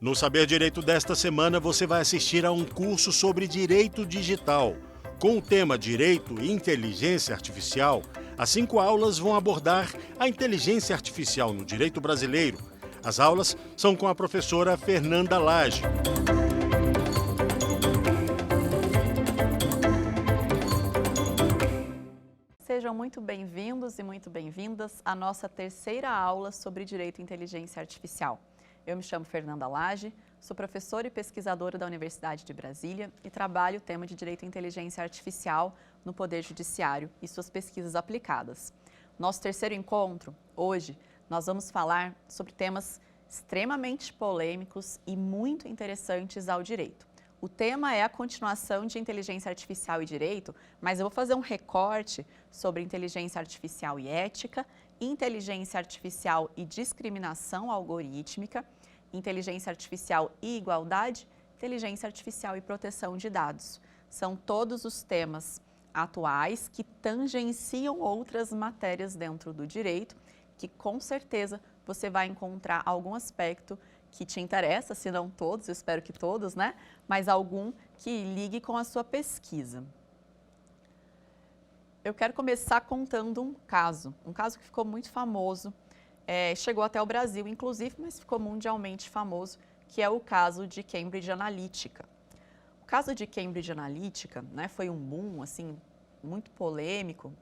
No Saber Direito desta semana, você vai assistir a um curso sobre direito digital. Com o tema Direito e Inteligência Artificial, as 5 aulas vão abordar a inteligência artificial no direito brasileiro. As aulas são com a professora Fernanda Lage. Sejam muito bem-vindos e muito bem-vindas à nossa terceira aula sobre Direito e Inteligência Artificial. Eu me chamo Fernanda Lage, sou professora e pesquisadora da Universidade de Brasília e trabalho o tema de Direito e Inteligência Artificial no Poder Judiciário e suas pesquisas aplicadas. Nosso terceiro encontro, hoje, nós vamos falar sobre temas extremamente polêmicos e muito interessantes ao direito. O tema é a continuação de inteligência artificial e direito, mas eu vou fazer um recorte sobre inteligência artificial e ética, inteligência artificial e discriminação algorítmica, inteligência artificial e igualdade, inteligência artificial e proteção de dados. São todos os temas atuais que tangenciam outras matérias dentro do direito, que com certeza você vai encontrar algum aspecto que te interessa, se não todos, eu espero que todos, né? Mas algum que ligue com a sua pesquisa. Eu quero começar contando um caso que ficou muito famoso, chegou até o Brasil, inclusive, mas ficou mundialmente famoso, que é o caso de Cambridge Analytica. O caso de Cambridge Analytica, né, foi um boom, assim, muito polêmico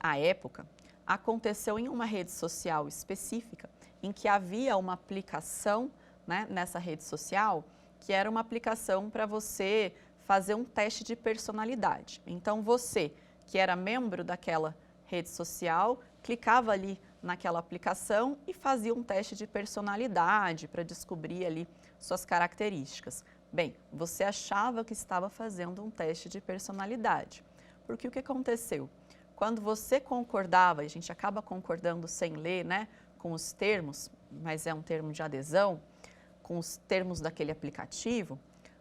à época. Aconteceu em uma rede social específica, em que havia uma aplicação, né, nessa rede social, que era uma aplicação para você fazer um teste de personalidade. Então, você, que era membro daquela rede social, clicava ali naquela aplicação e fazia um teste de personalidade para descobrir ali suas características. Bem, você achava que estava fazendo um teste de personalidade, porque o que aconteceu? Quando você concordava, e a gente acaba concordando sem ler, né, com os termos, mas é um termo de adesão, com os termos daquele aplicativo,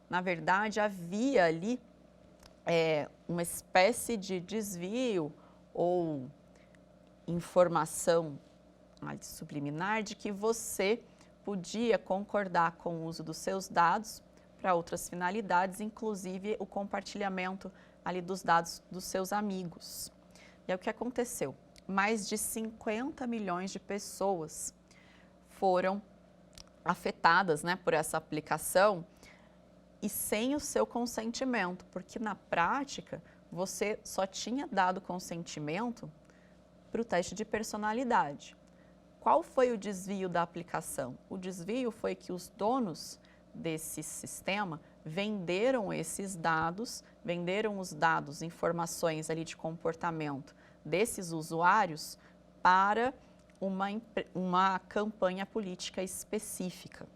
na verdade havia ali uma espécie de desvio ou informação subliminar de que você podia concordar com o uso dos seus dados para outras finalidades, inclusive o compartilhamento ali dos dados dos seus amigos. E é o que aconteceu. Mais de 50 milhões de pessoas foram afetadas, né, por essa aplicação e sem o seu consentimento, porque na prática você só tinha dado consentimento para o teste de personalidade. Qual foi o desvio da aplicação? O desvio foi que os donos desse sistema venderam esses dados, venderam os dados, informações ali de comportamento desses usuários para uma campanha política específica.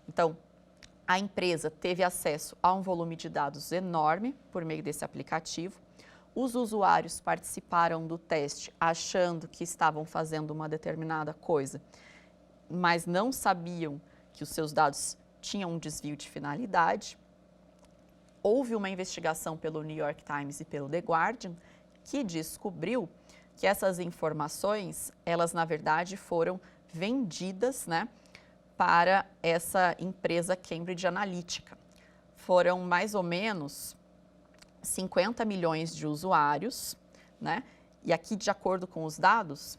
Então, a empresa teve acesso a um volume de dados enorme por meio desse aplicativo. Os usuários participaram do teste achando que estavam fazendo uma determinada coisa, mas não sabiam que os seus dados tinham um desvio de finalidade. Houve uma investigação pelo New York Times e pelo The Guardian que descobriu que essas informações, elas na verdade foram vendidas, né, para essa empresa Cambridge Analytica. Foram mais ou menos 50 milhões de usuários, né, e aqui de acordo com os dados,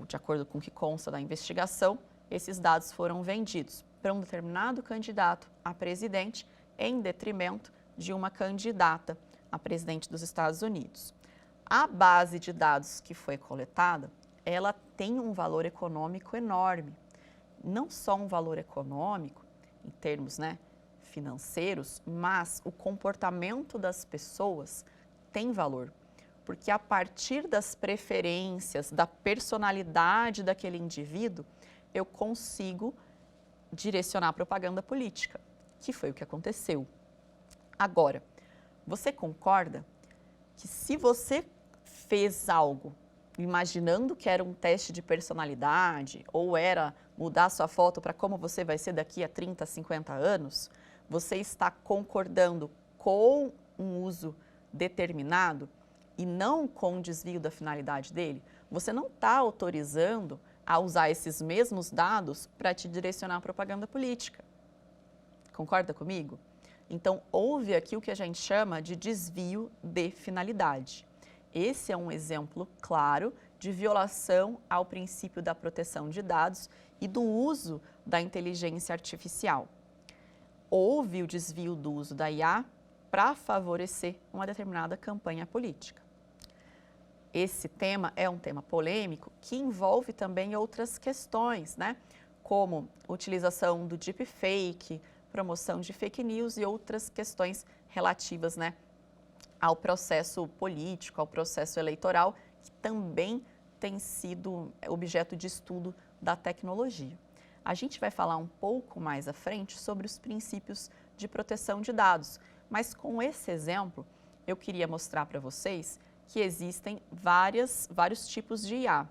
de acordo com o que consta da investigação, esses dados foram vendidos para um determinado candidato a presidente em detrimento de uma candidata a presidente dos Estados Unidos. A base de dados que foi coletada, ela tem um valor econômico enorme. Não só um valor econômico, em termos, né, financeiros, mas o comportamento das pessoas tem valor. Porque a partir das preferências, da personalidade daquele indivíduo, eu consigo direcionar a propaganda política, que foi o que aconteceu. Agora, você concorda que se você fez algo imaginando que era um teste de personalidade ou era mudar sua foto para como você vai ser daqui a 30, 50 anos, você está concordando com um uso determinado e não com o desvio da finalidade dele? Você não está autorizando a usar esses mesmos dados para te direcionar a propaganda política. Concorda comigo? Então, houve aqui o que a gente chama de desvio de finalidade. Esse é um exemplo claro de violação ao princípio da proteção de dados e do uso da inteligência artificial. Houve o desvio do uso da IA para favorecer uma determinada campanha política. Esse tema é um tema polêmico que envolve também outras questões, né? Como utilização do deepfake, promoção de fake news e outras questões relativas, né, ao processo político, ao processo eleitoral, que também tem sido objeto de estudo da tecnologia. A gente vai falar um pouco mais à frente sobre os princípios de proteção de dados, mas com esse exemplo eu queria mostrar para vocês que existem vários tipos de IA.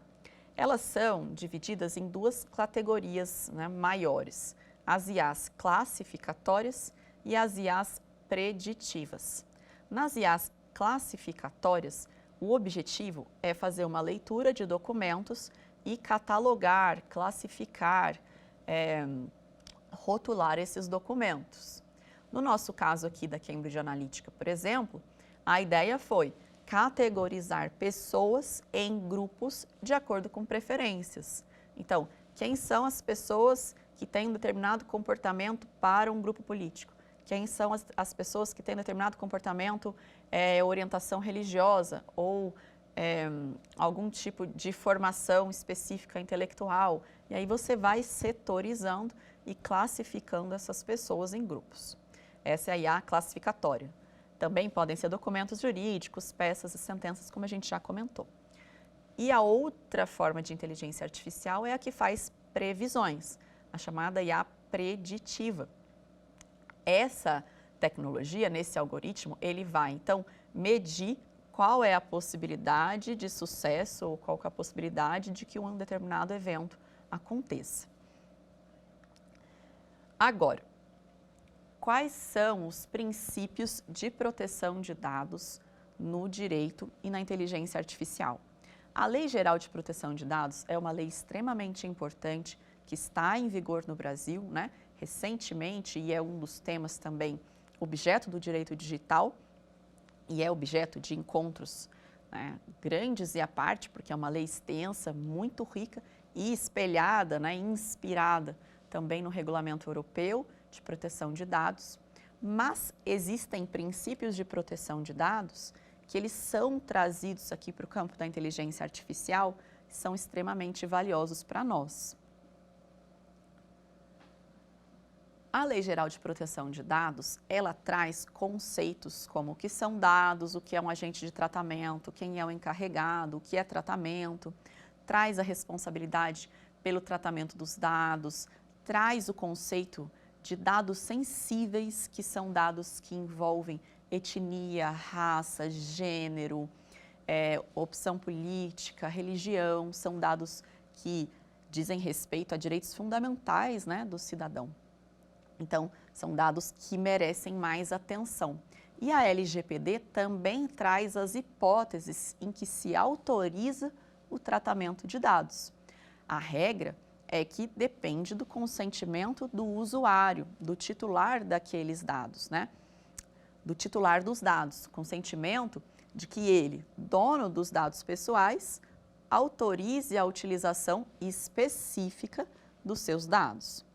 Elas são divididas em duas categorias, né, maiores: as IAs classificatórias e as IAs preditivas. Nas IAs classificatórias, o objetivo é fazer uma leitura de documentos e catalogar, classificar, rotular esses documentos. No nosso caso aqui da Cambridge Analytica, por exemplo, a ideia foi categorizar pessoas em grupos de acordo com preferências. Então, quem são as pessoas que têm um determinado comportamento para um grupo político? Quem são as pessoas que têm determinado comportamento, orientação religiosa ou algum tipo de formação específica intelectual? E aí você vai setorizando e classificando essas pessoas em grupos. Essa é a IA classificatória. Também podem ser documentos jurídicos, peças e sentenças, como a gente já comentou. E a outra forma de inteligência artificial é a que faz previsões, a chamada IA preditiva. Essa tecnologia, nesse algoritmo, ele vai, então, medir qual é a possibilidade de sucesso ou qual é a possibilidade de que um determinado evento aconteça. Agora, quais são os princípios de proteção de dados no direito e na inteligência artificial? A Lei Geral de Proteção de Dados é uma lei extremamente importante que está em vigor no Brasil, né, recentemente, e é um dos temas também objeto do direito digital e é objeto de encontros, né, grandes e à parte, porque é uma lei extensa, muito rica e espelhada, né, inspirada também no Regulamento Europeu de Proteção de Dados, mas existem princípios de proteção de dados que eles são trazidos aqui para o campo da inteligência artificial, que são extremamente valiosos para nós. A Lei Geral de Proteção de Dados, ela traz conceitos como o que são dados, o que é um agente de tratamento, quem é o encarregado, o que é tratamento, traz a responsabilidade pelo tratamento dos dados, traz o conceito de dados sensíveis, que são dados que envolvem etnia, raça, gênero, opção política, religião, são dados que dizem respeito a direitos fundamentais, né, do cidadão. Então, são dados que merecem mais atenção. E a LGPD também traz as hipóteses em que se autoriza o tratamento de dados. A regra é que depende do consentimento do usuário, do titular daqueles dados, né? Do titular dos dados, consentimento de que ele, dono dos dados pessoais, autorize a utilização específica dos seus dados.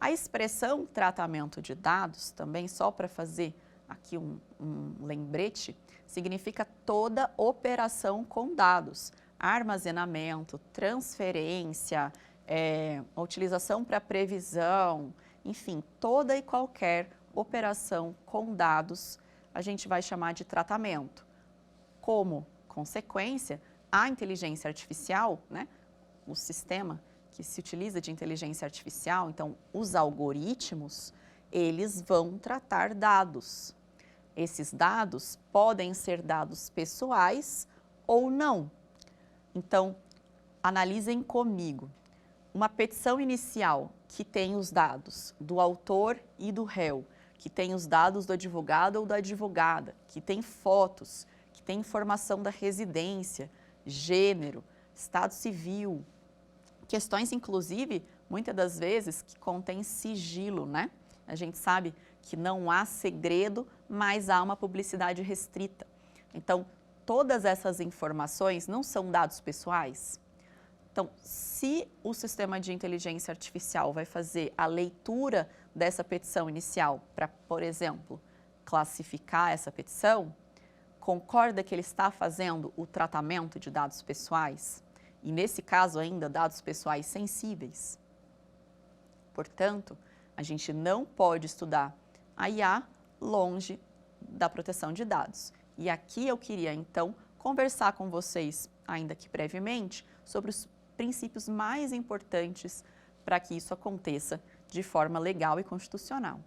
A expressão tratamento de dados, também só para fazer aqui um lembrete, significa toda operação com dados, armazenamento, transferência, utilização para previsão, enfim, toda e qualquer operação com dados a gente vai chamar de tratamento. Como consequência, a inteligência artificial, né, o sistema que se utiliza de inteligência artificial, então os algoritmos, eles vão tratar dados. Esses dados podem ser dados pessoais ou não. Então, analisem comigo. Uma petição inicial que tem os dados do autor e do réu, que tem os dados do advogado ou da advogada, que tem fotos, que tem informação da residência, gênero, estado civil, questões, inclusive, muitas das vezes, que contêm sigilo, né? A gente sabe que não há segredo, mas há uma publicidade restrita. Então, todas essas informações não são dados pessoais. Então, se o sistema de inteligência artificial vai fazer a leitura dessa petição inicial para, por exemplo, classificar essa petição, concorda que ele está fazendo o tratamento de dados pessoais? E, nesse caso ainda, dados pessoais sensíveis. Portanto, a gente não pode estudar a IA longe da proteção de dados. E aqui eu queria, então, conversar com vocês, ainda que brevemente, sobre os princípios mais importantes para que isso aconteça de forma legal e constitucional.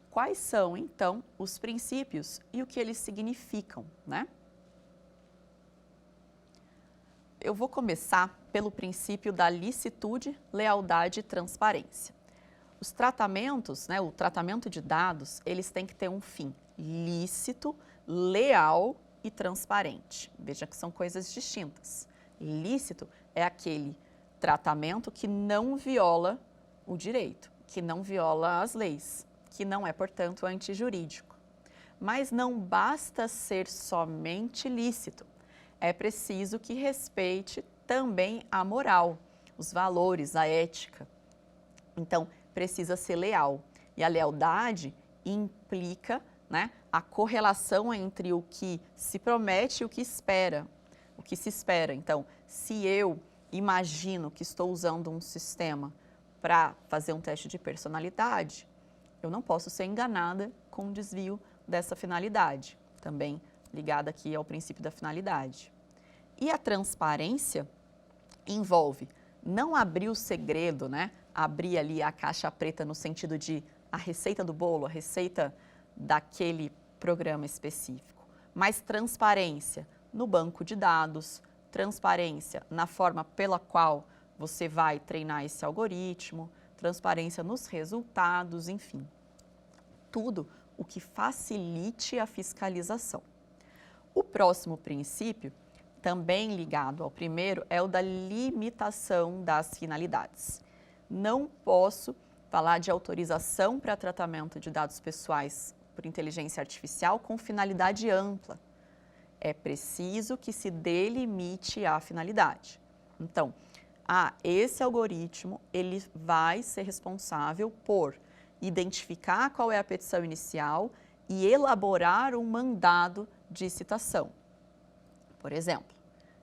Quais são, então, os princípios e o que eles significam, né? Eu vou começar pelo princípio da licitude, lealdade e transparência. Os tratamentos, né, o tratamento de dados, eles têm que ter um fim lícito, leal e transparente. Veja que são coisas distintas. Lícito é aquele tratamento que não viola o direito, que não viola as leis, que não é, portanto, antijurídico. Mas não basta ser somente lícito. É preciso que respeite também a moral, os valores, a ética. Então, precisa ser leal. E a lealdade implica, né, a correlação entre o que se promete e o que se espera. Então, se eu imagino que estou usando um sistema para fazer um teste de personalidade, eu não posso ser enganada com o desvio dessa finalidade, também ligada aqui ao princípio da finalidade. E a transparência envolve não abrir o segredo, né? Abrir ali a caixa preta no sentido de a receita do bolo, a receita daquele programa específico, mas transparência no banco de dados, transparência na forma pela qual você vai treinar esse algoritmo, transparência nos resultados, enfim, tudo o que facilite a fiscalização. O próximo princípio, também ligado ao primeiro, é o da limitação das finalidades. Não posso falar de autorização para tratamento de dados pessoais por inteligência artificial com finalidade ampla. É preciso que se delimite a finalidade. Então, esse algoritmo ele vai ser responsável por identificar qual é a petição inicial e elaborar um mandado de citação, por exemplo.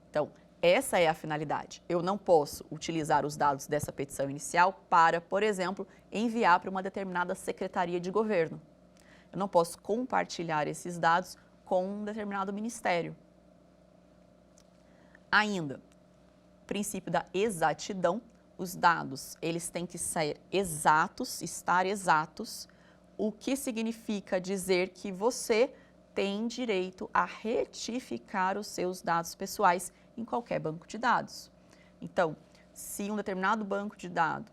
Então, essa é a finalidade. Eu não posso utilizar os dados dessa petição inicial para, por exemplo, enviar para uma determinada secretaria de governo. Eu não posso compartilhar esses dados com um determinado ministério. Ainda, princípio da exatidão, os dados, eles têm que ser exatos, estar exatos, o que significa dizer que você tem direito a retificar os seus dados pessoais em qualquer banco de dados. Então, se um determinado banco de dados,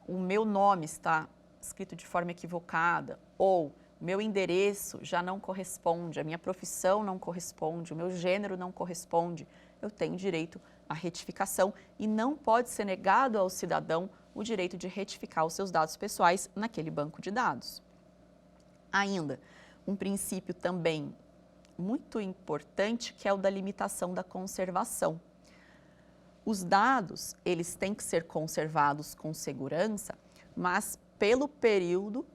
o meu nome está escrito de forma equivocada ou meu endereço já não corresponde, a minha profissão não corresponde, o meu gênero não corresponde, eu tenho direito à retificação e não pode ser negado ao cidadão o direito de retificar os seus dados pessoais naquele banco de dados. Ainda, um princípio também muito importante que é o da limitação da conservação. Os dados, eles têm que ser conservados com segurança, mas pelo período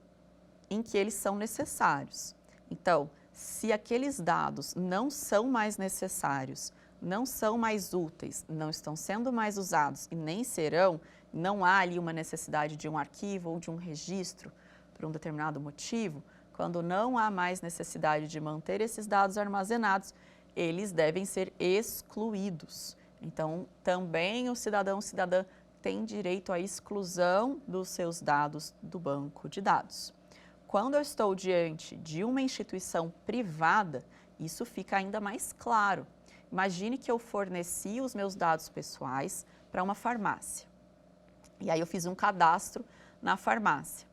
em que eles são necessários. Então, se aqueles dados não são mais necessários, não são mais úteis, não estão sendo mais usados e nem serão, não há ali uma necessidade de um arquivo ou de um registro por um determinado motivo, quando não há mais necessidade de manter esses dados armazenados, eles devem ser excluídos. Então, também o cidadão ou cidadã tem direito à exclusão dos seus dados do banco de dados. Quando eu estou diante de uma instituição privada, isso fica ainda mais claro. Imagine que eu forneci os meus dados pessoais para uma farmácia. E aí eu fiz um cadastro na farmácia.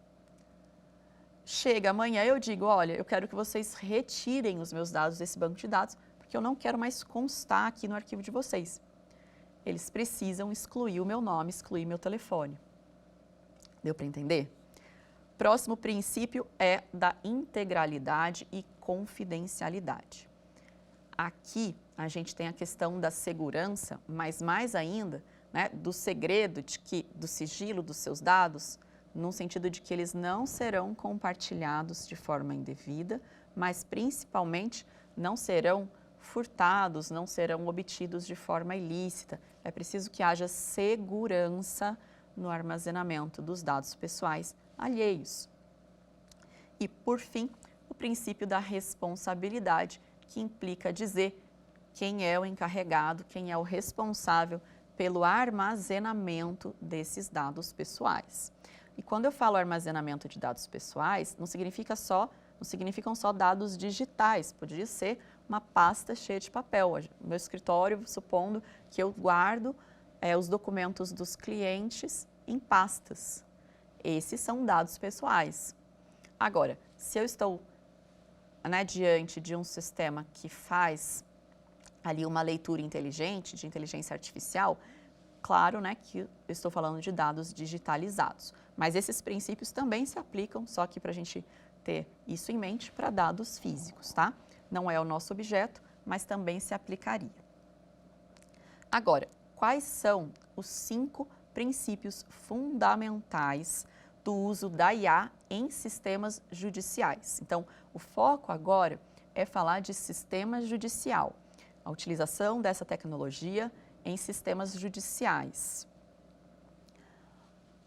Chega amanhã eu digo, olha, eu quero que vocês retirem os meus dados desse banco de dados, porque eu não quero mais constar aqui no arquivo de vocês. Eles precisam excluir o meu nome, excluir meu telefone. Deu para entender? Próximo princípio é da integralidade e confidencialidade. Aqui a gente tem a questão da segurança, mas mais ainda, né, do segredo, do sigilo dos seus dados, no sentido de que eles não serão compartilhados de forma indevida, mas principalmente não serão furtados, não serão obtidos de forma ilícita. É preciso que haja segurança no armazenamento dos dados pessoais alheios. E, por fim, o princípio da responsabilidade, que implica dizer quem é o encarregado, quem é o responsável pelo armazenamento desses dados pessoais. E quando eu falo armazenamento de dados pessoais, não significam só dados digitais, poderia ser uma pasta cheia de papel. No meu escritório, supondo que eu guardo os documentos dos clientes em pastas. Esses são dados pessoais. Agora, se eu estou diante de um sistema que faz ali uma leitura inteligente, de inteligência artificial, claro, que eu estou falando de dados digitalizados. Mas esses princípios também se aplicam, só que para a gente ter isso em mente, para dados físicos, tá? Não é o nosso objeto, mas também se aplicaria. Agora, quais são os 5 princípios fundamentais do uso da IA em sistemas judiciais? Então, o foco agora é falar de sistema judicial, a utilização dessa tecnologia em sistemas judiciais.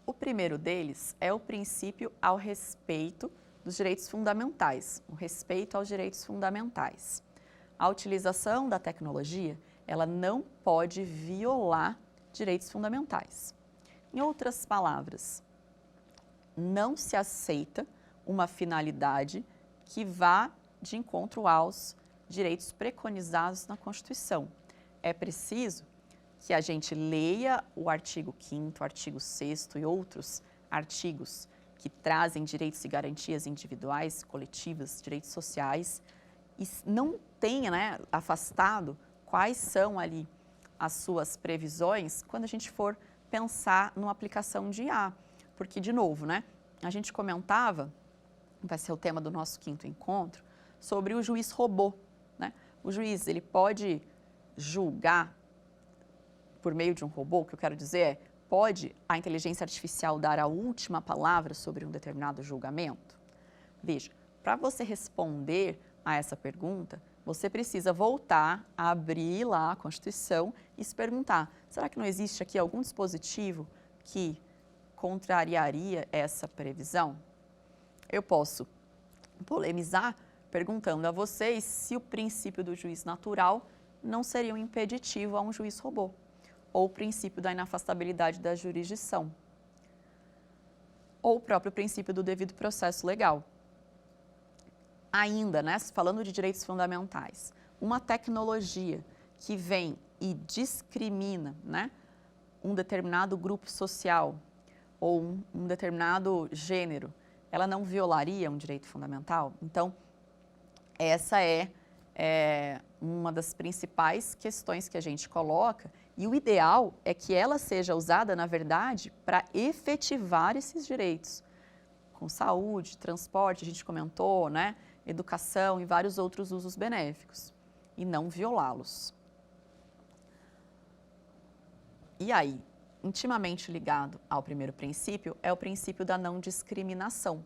O primeiro deles é o princípio ao respeito dos direitos fundamentais, o respeito aos direitos fundamentais. A utilização da tecnologia, ela não pode violar direitos fundamentais. Em outras palavras, não se aceita uma finalidade que vá de encontro aos direitos preconizados na Constituição. É preciso que a gente leia o artigo 5º, o artigo 6º e outros artigos que trazem direitos e garantias individuais, coletivas, direitos sociais, e não tenha afastado quais são ali as suas previsões quando a gente for pensar numa aplicação de IA. Porque, de novo, a gente comentava, vai ser o tema do nosso 5º encontro, sobre o juiz robô. O juiz, ele pode julgar por meio de um robô. O que eu quero dizer é, pode a inteligência artificial dar a última palavra sobre um determinado julgamento? Veja, para você responder a essa pergunta, você precisa voltar a abrir lá a Constituição e se perguntar, será que não existe aqui algum dispositivo que contrariaria essa previsão? Eu posso polemizar perguntando a vocês se o princípio do juiz natural não seria um impeditivo a um juiz robô, ou o princípio da inafastabilidade da jurisdição, ou o próprio princípio do devido processo legal. Ainda, falando de direitos fundamentais, uma tecnologia que vem e discrimina, um determinado grupo social ou um determinado gênero, ela não violaria um direito fundamental? Então, essa é uma das principais questões que a gente coloca, e o ideal é que ela seja usada, na verdade, para efetivar esses direitos, com saúde, transporte, a gente comentou, educação e vários outros usos benéficos, e não violá-los. E aí, intimamente ligado ao primeiro princípio, é o princípio da não discriminação.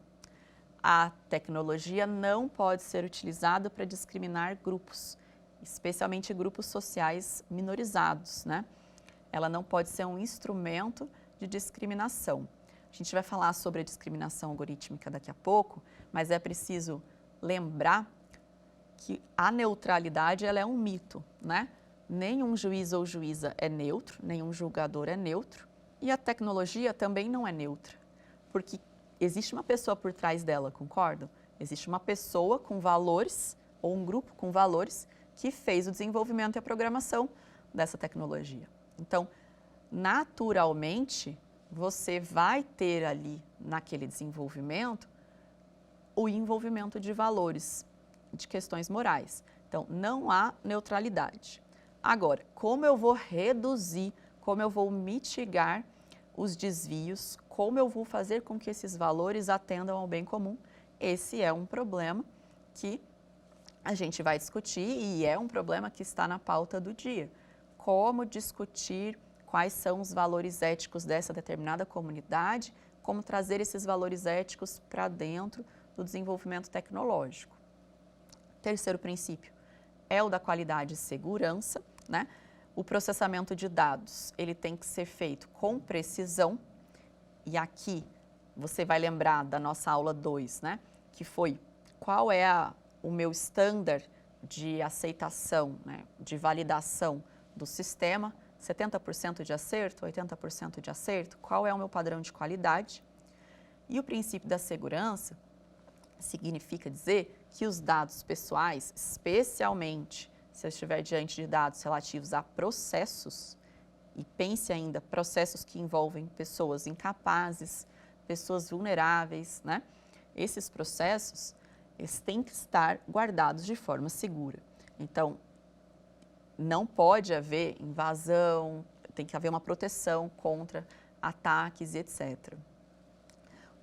A tecnologia não pode ser utilizada para discriminar grupos, especialmente grupos sociais minorizados, Ela não pode ser um instrumento de discriminação. A gente vai falar sobre a discriminação algorítmica daqui a pouco, mas é preciso lembrar que a neutralidade ela é um mito, Nenhum juiz ou juíza é neutro, nenhum julgador é neutro, e a tecnologia também não é neutra, porque existe uma pessoa por trás dela, concordam? Existe uma pessoa com valores, ou um grupo com valores, que fez o desenvolvimento e a programação dessa tecnologia. Então, naturalmente, você vai ter ali, naquele desenvolvimento, o envolvimento de valores, de questões morais. Então, não há neutralidade. Agora, como eu vou reduzir, como eu vou mitigar os desvios, como eu vou fazer com que esses valores atendam ao bem comum. Esse é um problema que a gente vai discutir e é um problema que está na pauta do dia. Como discutir quais são os valores éticos dessa determinada comunidade, como trazer esses valores éticos para dentro do desenvolvimento tecnológico. Terceiro princípio é o da qualidade e segurança, né? O processamento de dados, ele tem que ser feito com precisão, e aqui você vai lembrar da nossa aula 2, né? Que foi qual é o meu standard de aceitação, né? De validação do sistema, 70% de acerto, 80% de acerto, qual é o meu padrão de qualidade? E o princípio da segurança significa dizer que os dados pessoais, especialmente se eu estiver diante de dados relativos a processos, e pense ainda processos que envolvem pessoas incapazes, pessoas vulneráveis, né? Esses processos, eles têm que estar guardados de forma segura. Então, não pode haver invasão, tem que haver uma proteção contra ataques, etc.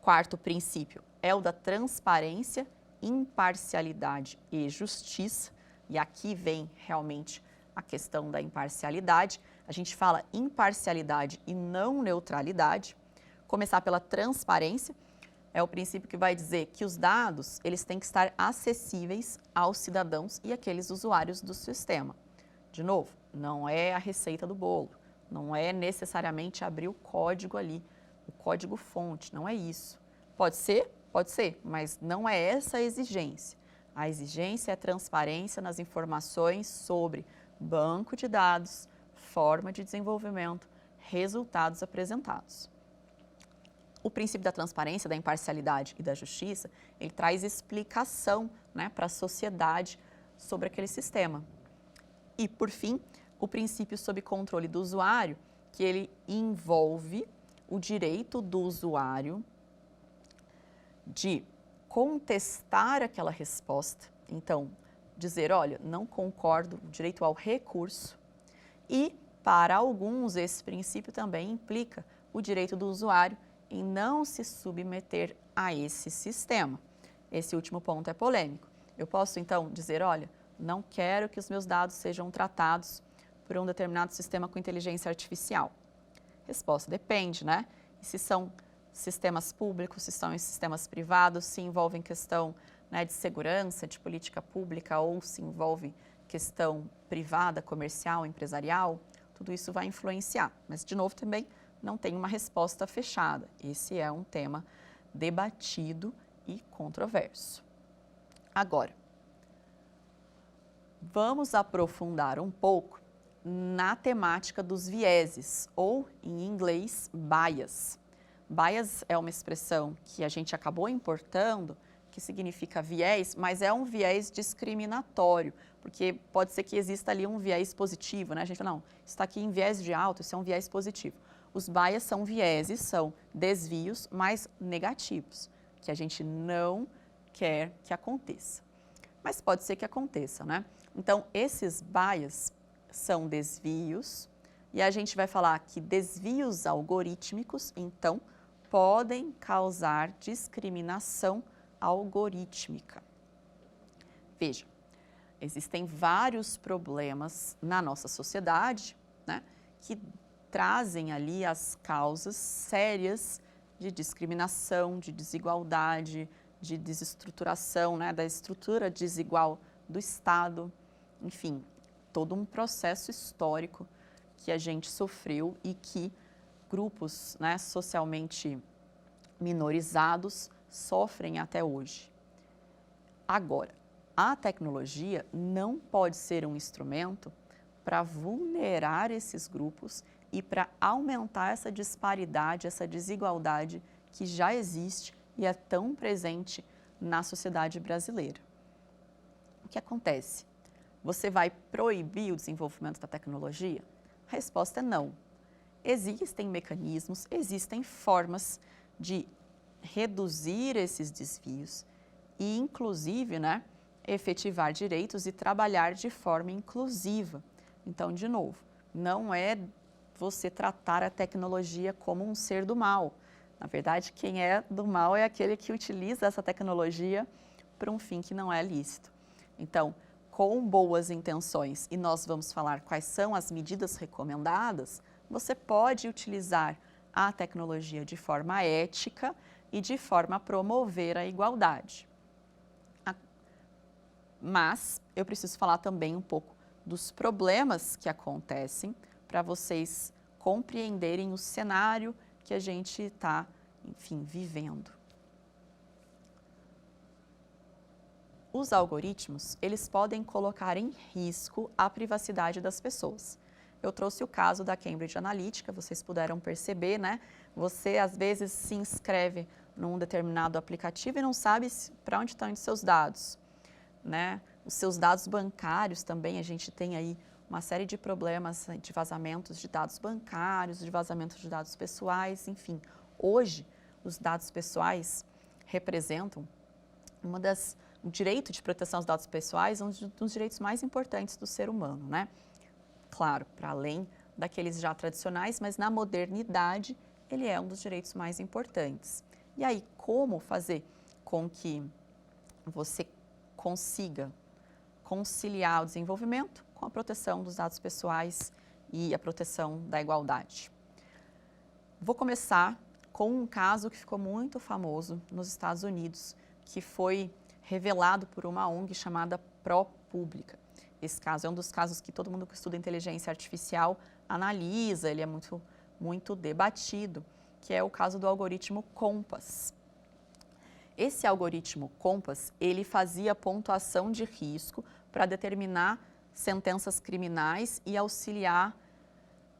Quarto princípio é o da transparência, imparcialidade e justiça. E aqui vem realmente a questão da imparcialidade. A gente fala imparcialidade e não neutralidade. Começar pela transparência é o princípio que vai dizer que os dados eles têm que estar acessíveis aos cidadãos e aqueles usuários do sistema. De novo, não é a receita do bolo, não é necessariamente abrir o código ali, o código-fonte, não é isso. Pode ser, mas não é essa a exigência. A exigência é transparência nas informações sobre banco de dados, forma de desenvolvimento, resultados apresentados. O princípio da transparência, da imparcialidade e da justiça, ele traz explicação, né, para a sociedade sobre aquele sistema. E, por fim, o princípio sob controle do usuário, que ele envolve o direito do usuário de contestar aquela resposta. Então, dizer, olha, não concordo, o direito ao recurso. E, para alguns, esse princípio também implica o direito do usuário em não se submeter a esse sistema. Esse último ponto é polêmico. Eu posso, então, dizer, olha, não quero que os meus dados sejam tratados por um determinado sistema com inteligência artificial. Resposta, depende, né? E se são sistemas públicos, se são em sistemas privados, se envolvem questão, né, de segurança, de política pública ou se envolve questão privada, comercial, empresarial, tudo isso vai influenciar. Mas, de novo, também não tem uma resposta fechada. Esse é um tema debatido e controverso. Agora, vamos aprofundar um pouco na temática dos vieses, ou em inglês, bias. Bias é uma expressão que a gente acabou importando, que significa viés, mas é um viés discriminatório, porque pode ser que exista ali um viés positivo, né? A gente fala, não, isso está aqui em viés de alto, isso é um viés positivo. Os bias são vieses, são desvios mais negativos, que a gente não quer que aconteça. Mas pode ser que aconteça, né? Então, esses bias são desvios, e a gente vai falar que desvios algorítmicos, então, podem causar discriminação algorítmica. Veja, existem vários problemas na nossa sociedade, né, que trazem ali as causas sérias de discriminação, de desigualdade, de desestruturação, né, da estrutura desigual do Estado, enfim, todo um processo histórico que a gente sofreu e que grupos, né, socialmente minorizados sofrem até hoje. Agora, a tecnologia não pode ser um instrumento para vulnerar esses grupos e para aumentar essa disparidade, essa desigualdade que já existe e é tão presente na sociedade brasileira. O que acontece? Você vai proibir o desenvolvimento da tecnologia? A resposta é não. Existem mecanismos, existem formas de reduzir esses desvios e, inclusive, né, efetivar direitos e trabalhar de forma inclusiva. Então, de novo, não é você tratar a tecnologia como um ser do mal. Na verdade, quem é do mal é aquele que utiliza essa tecnologia para um fim que não é lícito. Então, com boas intenções, e nós vamos falar quais são as medidas recomendadas, você pode utilizar a tecnologia de forma ética e de forma a promover a igualdade. Mas eu preciso falar também um pouco dos problemas que acontecem para vocês compreenderem o cenário que a gente está, enfim, vivendo. Os algoritmos, eles podem colocar em risco a privacidade das pessoas. Eu trouxe o caso da Cambridge Analytica, vocês puderam perceber, né? Você, às vezes, se inscreve num determinado aplicativo e não sabe para onde estão indo seus dados, né? Os seus dados bancários também, a gente tem aí uma série de problemas de vazamentos de dados bancários, de vazamentos de dados pessoais, enfim. Hoje, os dados pessoais representam o direito de proteção aos dados pessoais, um dos direitos mais importantes do ser humano, né? Claro, para além daqueles já tradicionais, mas na modernidade ele é um dos direitos mais importantes. E aí, como fazer com que você consiga conciliar o desenvolvimento com a proteção dos dados pessoais e a proteção da igualdade? Vou começar com um caso que ficou muito famoso nos Estados Unidos, que foi revelado por uma ONG chamada ProPublica. Esse caso é um dos casos que todo mundo que estuda inteligência artificial analisa, ele é muito debatido, que é o caso do algoritmo Compass. Esse algoritmo Compass, ele fazia pontuação de risco para determinar sentenças criminais e auxiliar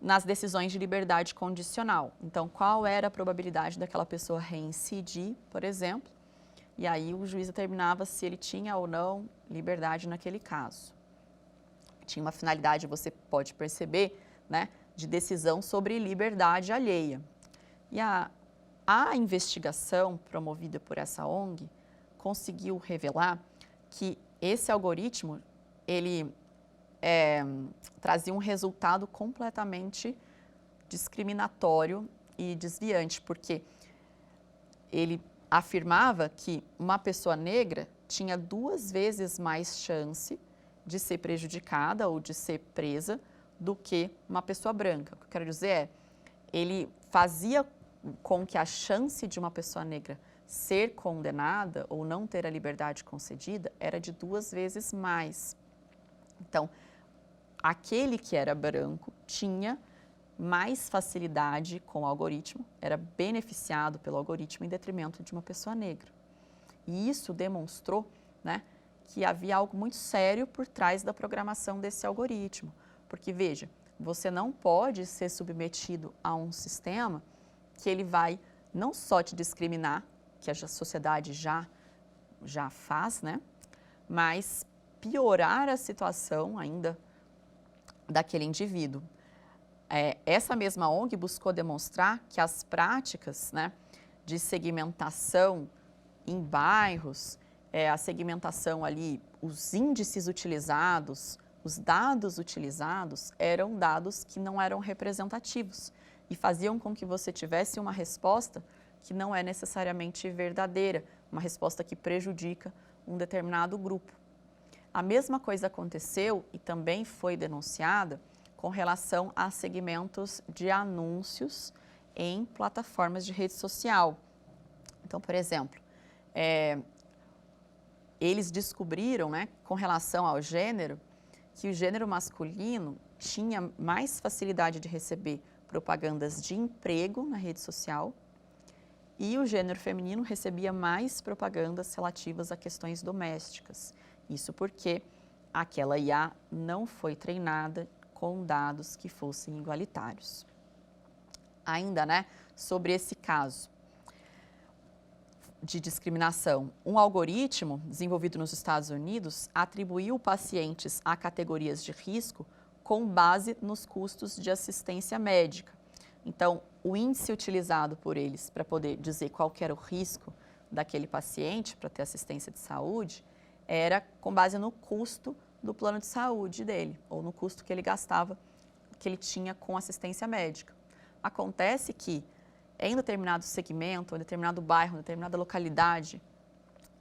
nas decisões de liberdade condicional. Então, qual era a probabilidade daquela pessoa reincidir, por exemplo, e aí o juiz determinava se ele tinha ou não liberdade naquele caso. Tinha uma finalidade, você pode perceber, né, de decisão sobre liberdade alheia. E a investigação promovida por essa ONG conseguiu revelar que esse algoritmo, ele trazia um resultado completamente discriminatório e desviante, porque ele afirmava que uma pessoa negra tinha 2 vezes mais chance de ser prejudicada ou de ser presa do que uma pessoa branca. O que eu quero dizer é, ele fazia com que a chance de uma pessoa negra ser condenada ou não ter a liberdade concedida era de 2 vezes mais. Então, aquele que era branco tinha mais facilidade com o algoritmo, era beneficiado pelo algoritmo em detrimento de uma pessoa negra. E isso demonstrou, né, que havia algo muito sério por trás da programação desse algoritmo. Porque, veja, você não pode ser submetido a um sistema que ele vai não só te discriminar, que a sociedade já faz, né, mas piorar a situação ainda daquele indivíduo. Essa mesma ONG buscou demonstrar que as práticas, né, de segmentação em bairros, a segmentação ali, os índices utilizados, os dados utilizados eram dados que não eram representativos e faziam com que você tivesse uma resposta que não é necessariamente verdadeira, uma resposta que prejudica um determinado grupo. A mesma coisa aconteceu e também foi denunciada com relação a segmentos de anúncios em plataformas de rede social. Então, por exemplo, eles descobriram, né, com relação ao gênero, que o gênero masculino tinha mais facilidade de receber propagandas de emprego na rede social e o gênero feminino recebia mais propagandas relativas a questões domésticas. Isso porque aquela IA não foi treinada com dados que fossem igualitários. Ainda, né, sobre esse caso de discriminação, um algoritmo desenvolvido nos Estados Unidos atribuiu pacientes a categorias de risco com base nos custos de assistência médica. Então, o índice utilizado por eles para poder dizer qual que era o risco daquele paciente para ter assistência de saúde era com base no custo do plano de saúde dele, ou no custo que ele gastava que ele tinha com assistência médica. Acontece que em determinado segmento, em determinado bairro, em determinada localidade,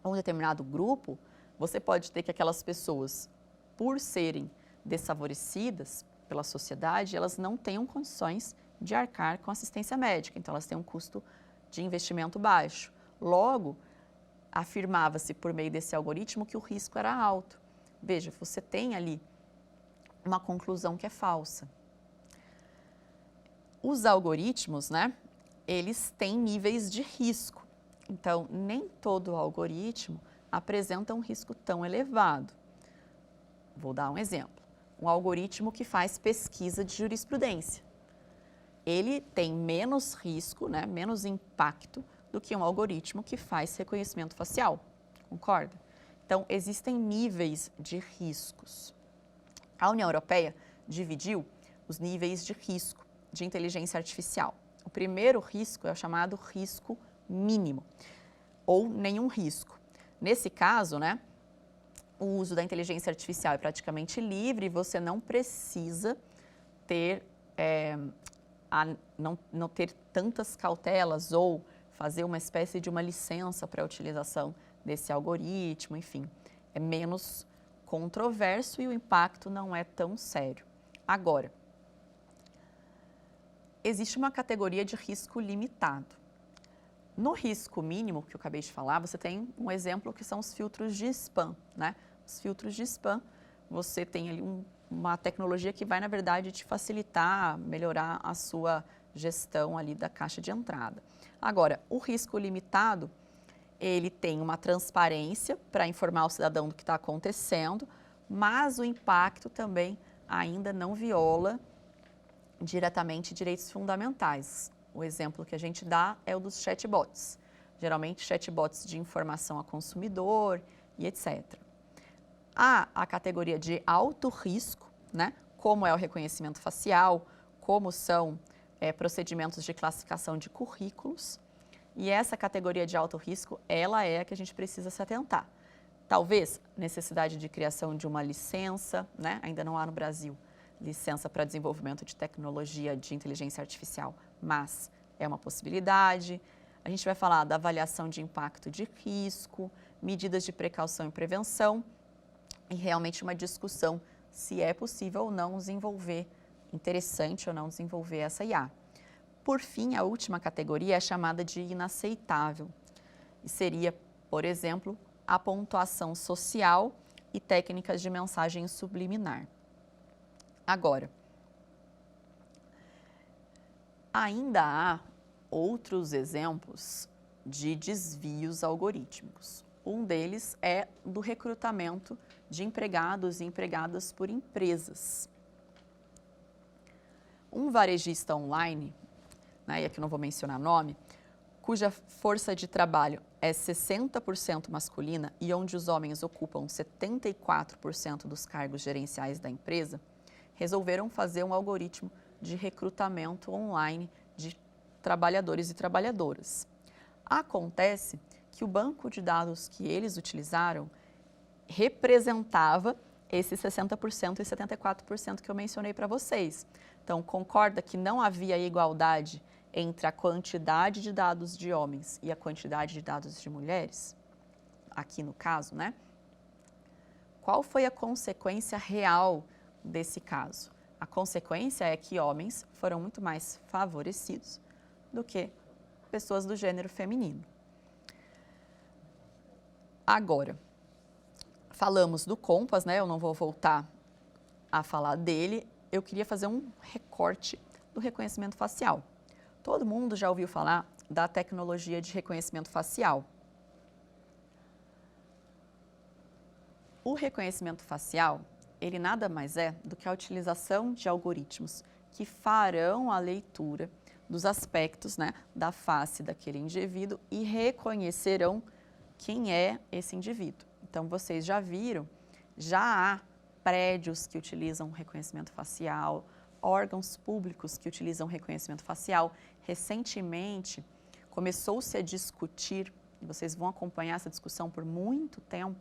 ou em determinado grupo, você pode ter que aquelas pessoas, por serem desfavorecidas pela sociedade, elas não tenham condições de arcar com assistência médica, então elas têm um custo de investimento baixo. Logo, afirmava-se por meio desse algoritmo que o risco era alto. Veja, você tem ali uma conclusão que é falsa. Os algoritmos, né, eles têm níveis de risco. Então, nem todo algoritmo apresenta um risco tão elevado. Vou dar um exemplo. Um algoritmo que faz pesquisa de jurisprudência. Ele tem menos risco, né, menos impacto do que um algoritmo que faz reconhecimento facial. Concorda? Então, existem níveis de riscos. A União Europeia dividiu os níveis de risco de inteligência artificial. O primeiro risco é o chamado risco mínimo, ou nenhum risco. Nesse caso, né, o uso da inteligência artificial é praticamente livre e você não precisa ter, não ter tantas cautelas ou fazer uma espécie de uma licença para a utilização desse algoritmo, enfim. É menos controverso e o impacto não é tão sério. Agora, existe uma categoria de risco limitado. No risco mínimo, que eu acabei de falar, você tem um exemplo que são os filtros de spam, né? Os filtros de spam, você tem ali uma tecnologia que vai, na verdade, te facilitar, melhorar a sua gestão ali da caixa de entrada. Agora, o risco limitado, ele tem uma transparência para informar o cidadão do que está acontecendo, mas o impacto também ainda não viola diretamente direitos fundamentais. O exemplo que a gente dá é o dos chatbots, geralmente chatbots de informação a consumidor e etc. Há a categoria de alto risco, né? Como é o reconhecimento facial, como são procedimentos de classificação de currículos. E essa categoria de alto risco, ela é a que a gente precisa se atentar. Talvez necessidade de criação de uma licença, né? Ainda não há no Brasil licença para desenvolvimento de tecnologia de inteligência artificial, mas é uma possibilidade. A gente vai falar da avaliação de impacto de risco, medidas de precaução e prevenção e realmente uma discussão se é possível ou não desenvolver, interessante ou não desenvolver essa IA. Por fim, a última categoria é chamada de inaceitável e seria, por exemplo, a pontuação social e técnicas de mensagem subliminar. Agora, ainda há outros exemplos de desvios algorítmicos. Um deles é do recrutamento de empregados e empregadas por empresas. Um varejista online, né, e aqui não vou mencionar nome, cuja força de trabalho é 60% masculina e onde os homens ocupam 74% dos cargos gerenciais da empresa, resolveram fazer um algoritmo de recrutamento online de trabalhadores e trabalhadoras. Acontece que o banco de dados que eles utilizaram representava esses 60% e 74% que eu mencionei para vocês. Então, concorda que não havia igualdade entre a quantidade de dados de homens e a quantidade de dados de mulheres? Aqui no caso, né? Qual foi a consequência real desse caso? A consequência é que homens foram muito mais favorecidos do que pessoas do gênero feminino. Agora, falamos do Compass, né? Eu não vou voltar a falar dele. Eu queria fazer um recorte do reconhecimento facial. Todo mundo já ouviu falar da tecnologia de reconhecimento facial. O reconhecimento facial, ele nada mais é do que a utilização de algoritmos que farão a leitura dos aspectos, né, da face daquele indivíduo e reconhecerão quem é esse indivíduo. Então, vocês já viram, já há prédios que utilizam reconhecimento facial, órgãos públicos que utilizam reconhecimento facial. Recentemente, começou-se a discutir, e vocês vão acompanhar essa discussão por muito tempo,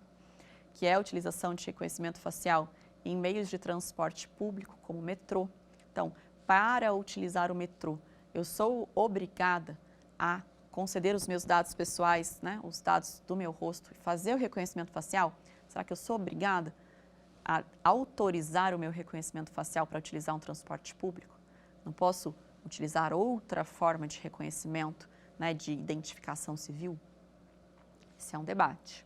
que é a utilização de reconhecimento facial em meios de transporte público, como o metrô. Então, para utilizar o metrô, eu sou obrigada a conceder os meus dados pessoais, né, os dados do meu rosto, e fazer o reconhecimento facial? Será que eu sou obrigada a autorizar o meu reconhecimento facial para utilizar um transporte público? Não posso utilizar outra forma de reconhecimento, né, de identificação civil? Esse é um debate.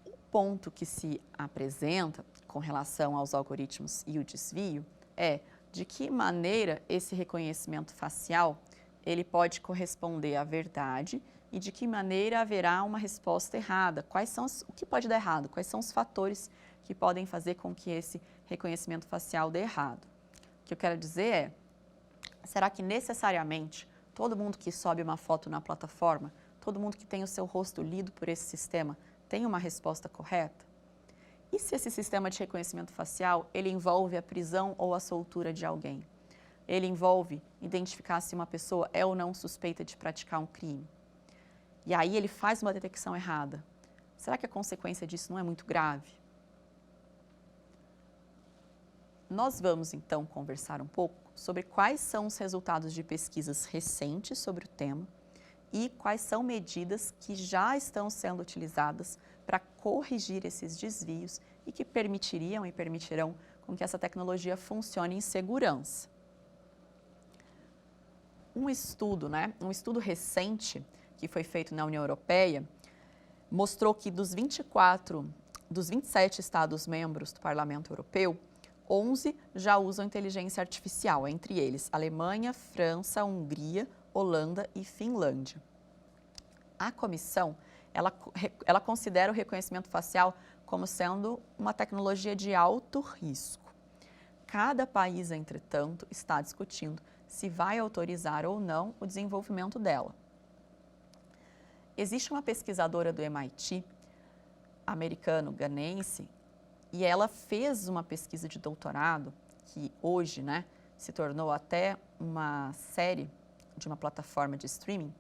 O ponto que se apresenta com relação aos algoritmos e o desvio é de que maneira esse reconhecimento facial ele pode corresponder à verdade e de que maneira haverá uma resposta errada. O que pode dar errado? Quais são os fatores que podem fazer com que esse reconhecimento facial dê errado? O que eu quero dizer é, será que necessariamente todo mundo que sobe uma foto na plataforma, todo mundo que tem o seu rosto lido por esse sistema, tem uma resposta correta? E se esse sistema de reconhecimento facial, ele envolve a prisão ou a soltura de alguém? Ele envolve identificar se uma pessoa é ou não suspeita de praticar um crime? E aí ele faz uma detecção errada. Será que a consequência disso não é muito grave? Nós vamos então conversar um pouco sobre quais são os resultados de pesquisas recentes sobre o tema e quais são medidas que já estão sendo utilizadas para corrigir esses desvios e que permitiriam e permitirão com que essa tecnologia funcione em segurança. Um estudo recente que foi feito na União Europeia mostrou que dos 27 Estados-membros do Parlamento Europeu, 11 já usam inteligência artificial, entre eles Alemanha, França, Hungria, Holanda e Finlândia. A comissão, ela considera o reconhecimento facial como sendo uma tecnologia de alto risco. Cada país, entretanto, está discutindo se vai autorizar ou não o desenvolvimento dela. Existe uma pesquisadora do MIT, americano-ganense, e ela fez uma pesquisa de doutorado, que hoje, se tornou até uma série de uma plataforma de streaming.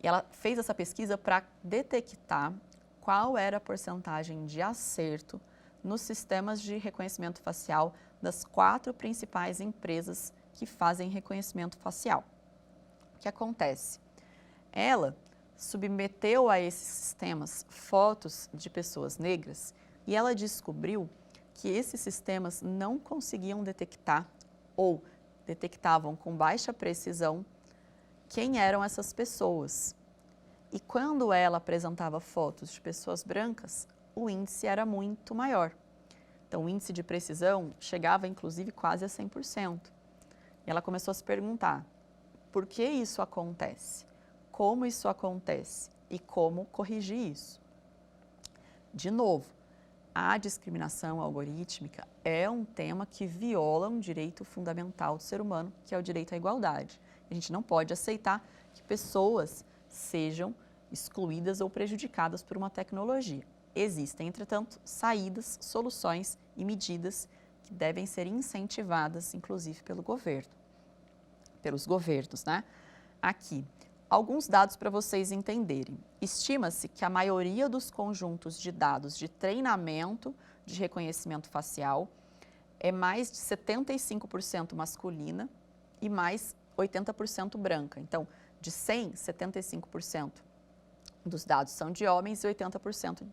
E ela fez essa pesquisa para detectar qual era a porcentagem de acerto nos sistemas de reconhecimento facial das 4 principais empresas que fazem reconhecimento facial. O que acontece? Ela submeteu a esses sistemas fotos de pessoas negras e ela descobriu que esses sistemas não conseguiam detectar ou detectavam com baixa precisão quem eram essas pessoas. E quando ela apresentava fotos de pessoas brancas, o índice era muito maior. Então, o índice de precisão chegava, inclusive, quase a 100%. E ela começou a se perguntar, por que isso acontece? Como isso acontece? E como corrigir isso? De novo, a discriminação algorítmica é um tema que viola um direito fundamental do ser humano, que é o direito à igualdade. A gente não pode aceitar que pessoas sejam excluídas ou prejudicadas por uma tecnologia. Existem, entretanto, saídas, soluções e medidas que devem ser incentivadas, inclusive pelos governos, Aqui, alguns dados para vocês entenderem. Estima-se que a maioria dos conjuntos de dados de treinamento de reconhecimento facial é mais de 75% masculina e mais 80% branca. Então, de 100, 75% dos dados são de homens e 80%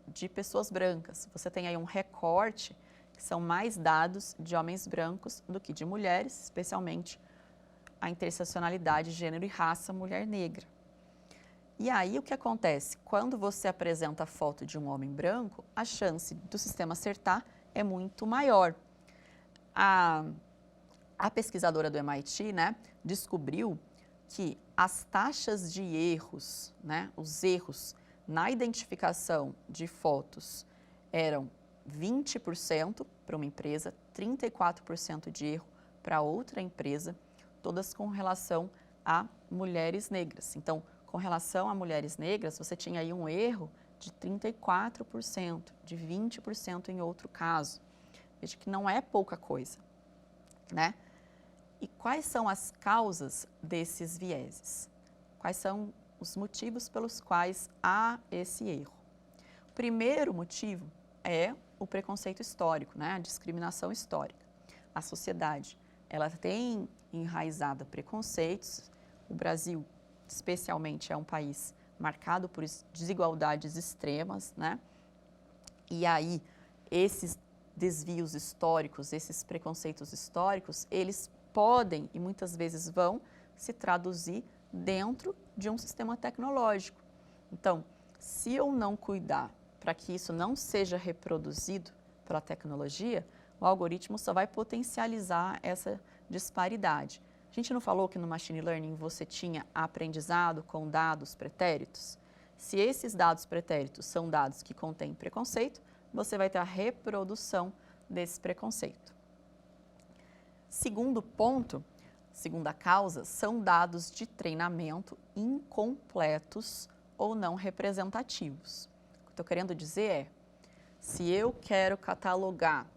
de pessoas brancas. Você tem aí um recorte que são mais dados de homens brancos do que de mulheres, especialmente a interseccionalidade, gênero e raça, mulher negra. E aí o que acontece? Quando você apresenta a foto de um homem branco, a chance do sistema acertar é muito maior. A pesquisadora do MIT, descobriu que as taxas de erros, os erros na identificação de fotos eram 20% para uma empresa, 34% de erro para outra empresa, todas com relação a mulheres negras. Então, com relação a mulheres negras, você tinha aí um erro de 34%, de 20% em outro caso. Veja que não é pouca coisa, E quais são as causas desses vieses? Quais são os motivos pelos quais há esse erro? O primeiro motivo é o preconceito histórico, né? A discriminação histórica. A sociedade, ela tem enraizado preconceitos. O Brasil, especialmente, é um país marcado por desigualdades extremas, né? E aí, esses desvios históricos, esses preconceitos históricos, eles podem e muitas vezes vão se traduzir dentro de um sistema tecnológico. Então, se eu não cuidar para que isso não seja reproduzido pela tecnologia, o algoritmo só vai potencializar essa disparidade. A gente não falou que no Machine Learning você tinha aprendizado com dados pretéritos? Se esses dados pretéritos são dados que contêm preconceito, você vai ter a reprodução desse preconceito. Segundo ponto, segunda causa, são dados de treinamento incompletos ou não representativos. O que eu estou querendo dizer é, se eu quero catalogar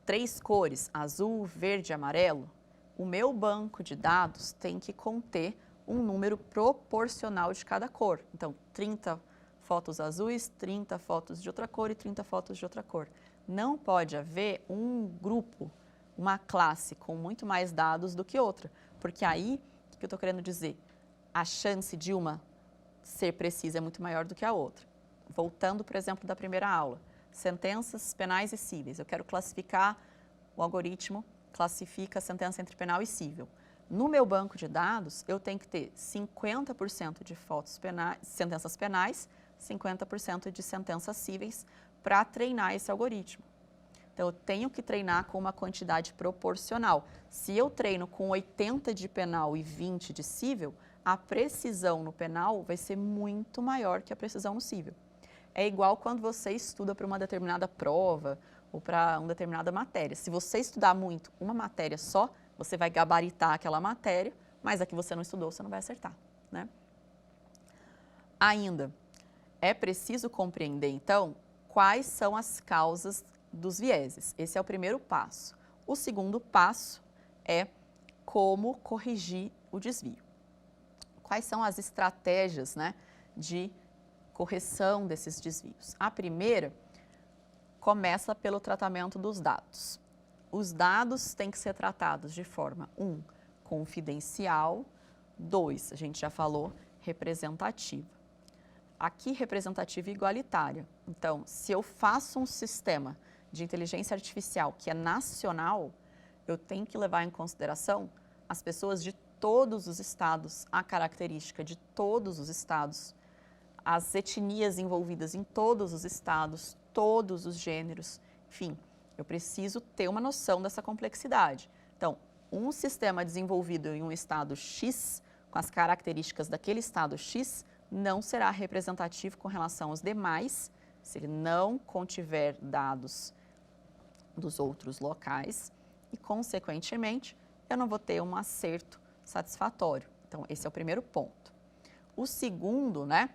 3 cores, azul, verde e amarelo, o meu banco de dados tem que conter um número proporcional de cada cor. Então, 30 fotos azuis, 30 fotos de outra cor e 30 fotos de outra cor. Não pode haver um grupo, uma classe com muito mais dados do que outra, porque aí, o que eu estou querendo dizer? A chance de uma ser precisa é muito maior do que a outra. Voltando, por exemplo, da primeira aula, sentenças penais e cíveis. Eu quero classificar, o algoritmo classifica a sentença entre penal e cível. No meu banco de dados, eu tenho que ter 50% de fotos penais, sentenças penais, 50% de sentenças cíveis para treinar esse algoritmo. Então, eu tenho que treinar com uma quantidade proporcional. Se eu treino com 80 de penal e 20 de cível, a precisão no penal vai ser muito maior que a precisão no cível. É igual quando você estuda para uma determinada prova ou para uma determinada matéria. Se você estudar muito uma matéria só, você vai gabaritar aquela matéria, mas a que você não estudou, você não vai acertar, né? Ainda, é preciso compreender, então, quais são as causas dos vieses. Esse é o primeiro passo. O segundo passo é como corrigir o desvio. Quais são as estratégias, né, de correção desses desvios? A primeira começa pelo tratamento dos dados. Os dados têm que ser tratados de forma 1, confidencial, 2, a gente já falou, representativa. Aqui, representativa e igualitária. Então, se eu faço um sistema de inteligência artificial que é nacional, eu tenho que levar em consideração as pessoas de todos os estados, a característica de todos os estados, as etnias envolvidas em todos os estados, todos os gêneros, enfim, eu preciso ter uma noção dessa complexidade. Então, um sistema desenvolvido em um estado X, com as características daquele estado X, não será representativo com relação aos demais, se ele não contiver dados dos outros locais e, consequentemente, eu não vou ter um acerto satisfatório. Então, esse é o primeiro ponto. O segundo, né,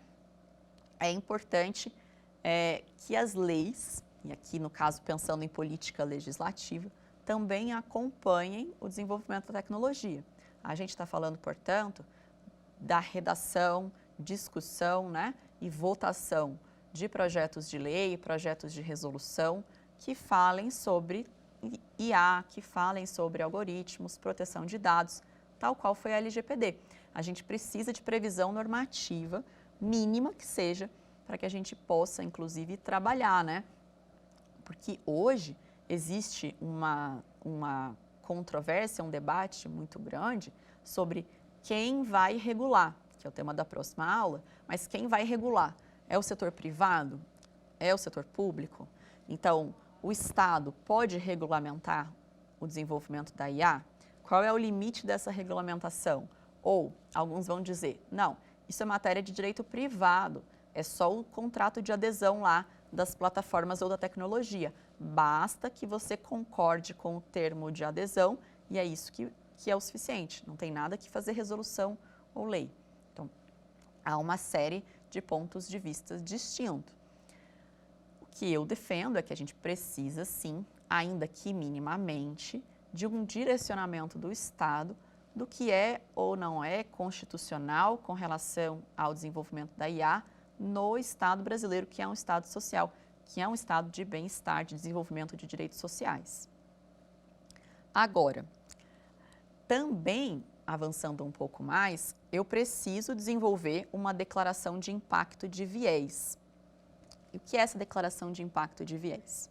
é importante que as leis, e aqui no caso pensando em política legislativa, também acompanhem o desenvolvimento da tecnologia. A gente está falando, portanto, da redação, discussão, né, e votação de projetos de lei, projetos de resolução que falem sobre IA, que falem sobre algoritmos, proteção de dados, tal qual foi a LGPD. A gente precisa de previsão normativa mínima que seja para que a gente possa, inclusive, trabalhar, né? Porque hoje existe uma controvérsia, um debate muito grande sobre quem vai regular, que é o tema da próxima aula, mas quem vai regular? É o setor privado? É o setor público? Então, o Estado pode regulamentar o desenvolvimento da IA? Qual é o limite dessa regulamentação? Ou, alguns vão dizer, não, isso é matéria de direito privado, é só o contrato de adesão lá das plataformas ou da tecnologia. Basta que você concorde com o termo de adesão e é isso que é o suficiente. Não tem nada que fazer resolução ou lei. Então, há uma série de pontos de vista distintos. O que eu defendo é que a gente precisa, sim, ainda que minimamente, de um direcionamento do Estado do que é ou não é constitucional com relação ao desenvolvimento da IA no Estado brasileiro, que é um Estado social, que é um estado de bem-estar, de desenvolvimento de direitos sociais. Agora, também, avançando um pouco mais, eu preciso desenvolver uma declaração de impacto de viés. E o que é essa declaração de impacto de viés?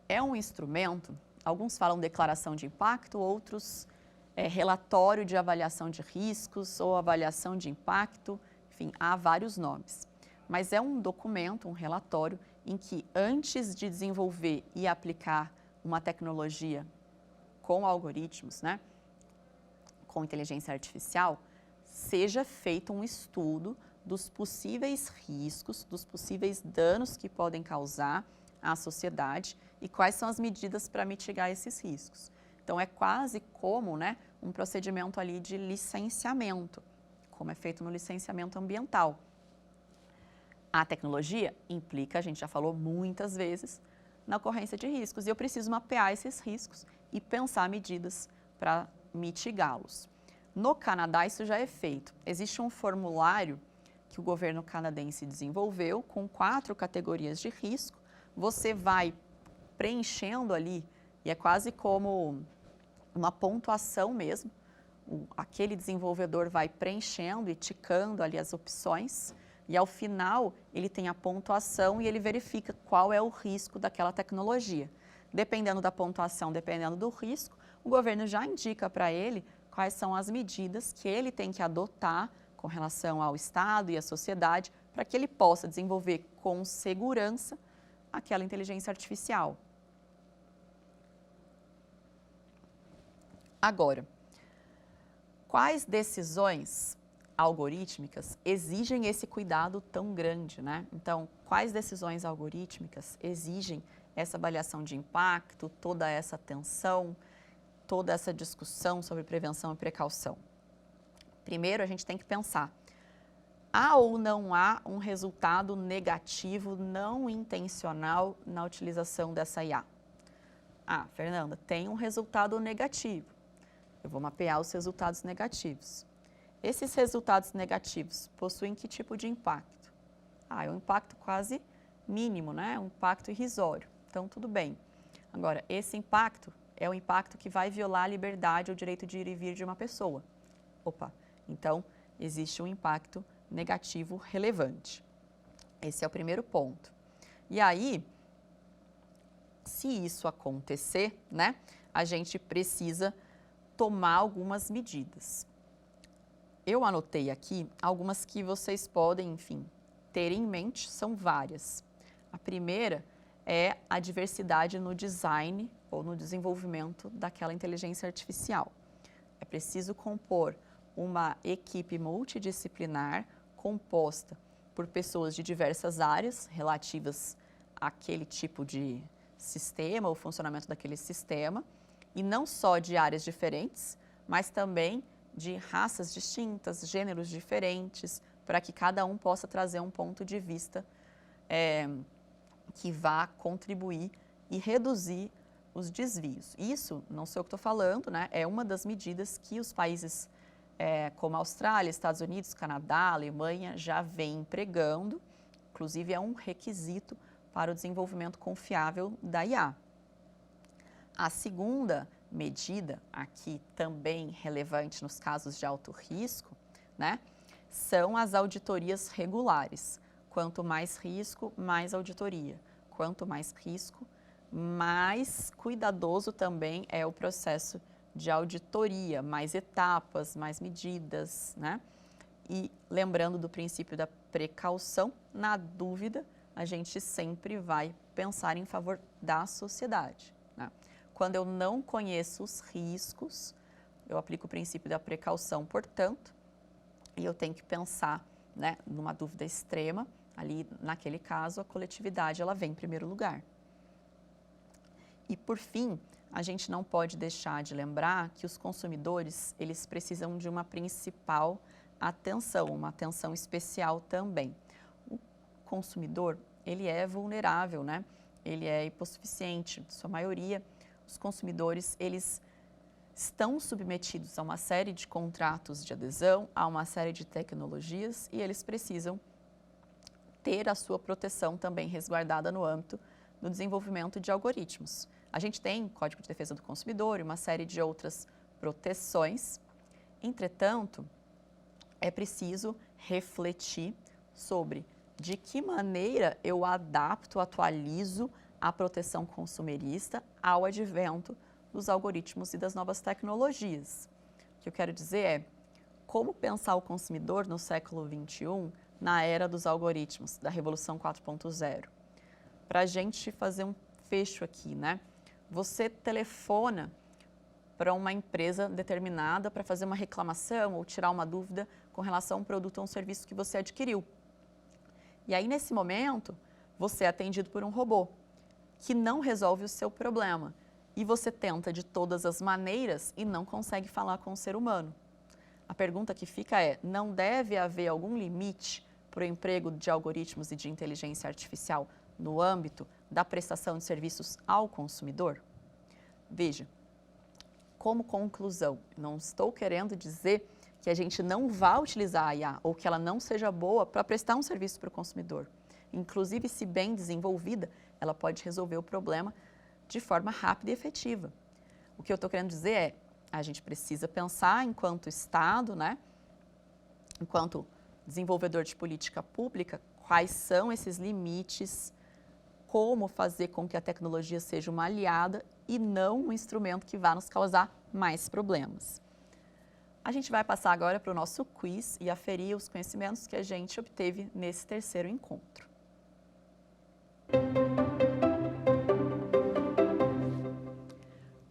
É um instrumento, alguns falam declaração de impacto, outros relatório de avaliação de riscos ou avaliação de impacto, enfim, há vários nomes. Mas é um documento, um relatório, em que antes de desenvolver e aplicar uma tecnologia com algoritmos, né, com inteligência artificial, seja feito um estudo dos possíveis riscos, dos possíveis danos que podem causar à sociedade e quais são as medidas para mitigar esses riscos. Então, é quase como, né, um procedimento ali de licenciamento, como é feito no licenciamento ambiental. A tecnologia implica, a gente já falou muitas vezes, na ocorrência de riscos, e eu preciso mapear esses riscos e pensar medidas para mitigá-los. No Canadá, isso já é feito. Existe um formulário que o governo canadense desenvolveu com 4 categorias de risco. Você vai preenchendo ali, e é quase como uma pontuação mesmo. Aquele desenvolvedor vai preenchendo e ticando ali as opções, e ao final ele tem a pontuação e ele verifica qual é o risco daquela tecnologia. Dependendo da pontuação, dependendo do risco, o governo já indica para ele quais são as medidas que ele tem que adotar com relação ao Estado e à sociedade para que ele possa desenvolver com segurança aquela inteligência artificial. Agora, quais decisões algorítmicas exigem esse cuidado tão grande, né? Então, quais decisões algorítmicas exigem essa avaliação de impacto, toda essa atenção, toda essa discussão sobre prevenção e precaução? Primeiro, a gente tem que pensar, há ou não há um resultado negativo não intencional na utilização dessa IA? Ah, Fernanda, tem um resultado negativo. Eu vou mapear os resultados negativos. Esses resultados negativos possuem que tipo de impacto? Ah, é um impacto quase mínimo, né? Um impacto irrisório. Então, tudo bem. Agora, esse impacto é o impacto que vai violar a liberdade ou o direito de ir e vir de uma pessoa. Opa, então existe um impacto negativo relevante. Esse é o primeiro ponto. E aí, se isso acontecer, né, a gente precisa tomar algumas medidas. Eu anotei aqui algumas que vocês podem, enfim, ter em mente, são várias. A primeira é a diversidade no design ou no desenvolvimento daquela inteligência artificial. É preciso compor uma equipe multidisciplinar composta por pessoas de diversas áreas relativas àquele tipo de sistema, o funcionamento daquele sistema, e não só de áreas diferentes, mas também de raças distintas, gêneros diferentes, para que cada um possa trazer um ponto de vista que vá contribuir e reduzir os desvios. Isso, não sei o que estou falando, né? É uma das medidas que os países como a Austrália, Estados Unidos, Canadá, Alemanha já vêm empregando, inclusive é um requisito para o desenvolvimento confiável da IA. A segunda medida, aqui também relevante nos casos de alto risco, né, são as auditorias regulares. Quanto mais risco, mais auditoria. Quanto mais risco, mais cuidadoso também é o processo de auditoria, mais etapas, mais medidas, né? E lembrando do princípio da precaução, na dúvida, a gente sempre vai pensar em favor da sociedade, né? Quando eu não conheço os riscos, eu aplico o princípio da precaução, portanto, e eu tenho que pensar, né, numa dúvida extrema, ali naquele caso a coletividade ela vem em primeiro lugar. E por fim, a gente não pode deixar de lembrar que os consumidores, eles precisam de uma principal atenção, uma atenção especial também. O consumidor, ele é vulnerável, né? Ele é hipossuficiente, sua maioria. Os consumidores, eles estão submetidos a uma série de contratos de adesão, a uma série de tecnologias e eles precisam ter a sua proteção também resguardada no âmbito do desenvolvimento de algoritmos. A gente tem Código de Defesa do Consumidor e uma série de outras proteções. Entretanto, é preciso refletir sobre de que maneira eu adapto, atualizo a proteção consumerista ao advento dos algoritmos e das novas tecnologias. O que eu quero dizer é como pensar o consumidor no século XXI, na era dos algoritmos, da Revolução 4.0. Para a gente fazer um fecho aqui, né? Você telefona para uma empresa determinada para fazer uma reclamação ou tirar uma dúvida com relação a um produto ou um serviço que você adquiriu. E aí, nesse momento, você é atendido por um robô que não resolve o seu problema. E você tenta de todas as maneiras e não consegue falar com o ser humano. A pergunta que fica é, não deve haver algum limite para o emprego de algoritmos e de inteligência artificial no âmbito da prestação de serviços ao consumidor? Veja, como conclusão, não estou querendo dizer que a gente não vá utilizar a IA ou que ela não seja boa para prestar um serviço para o consumidor. Inclusive, se bem desenvolvida, ela pode resolver o problema de forma rápida e efetiva. O que eu estou querendo dizer é, a gente precisa pensar enquanto Estado, né, enquanto desenvolvedor de política pública, quais são esses limites, como fazer com que a tecnologia seja uma aliada e não um instrumento que vá nos causar mais problemas. A gente vai passar agora para o nosso quiz e aferir os conhecimentos que a gente obteve nesse terceiro encontro.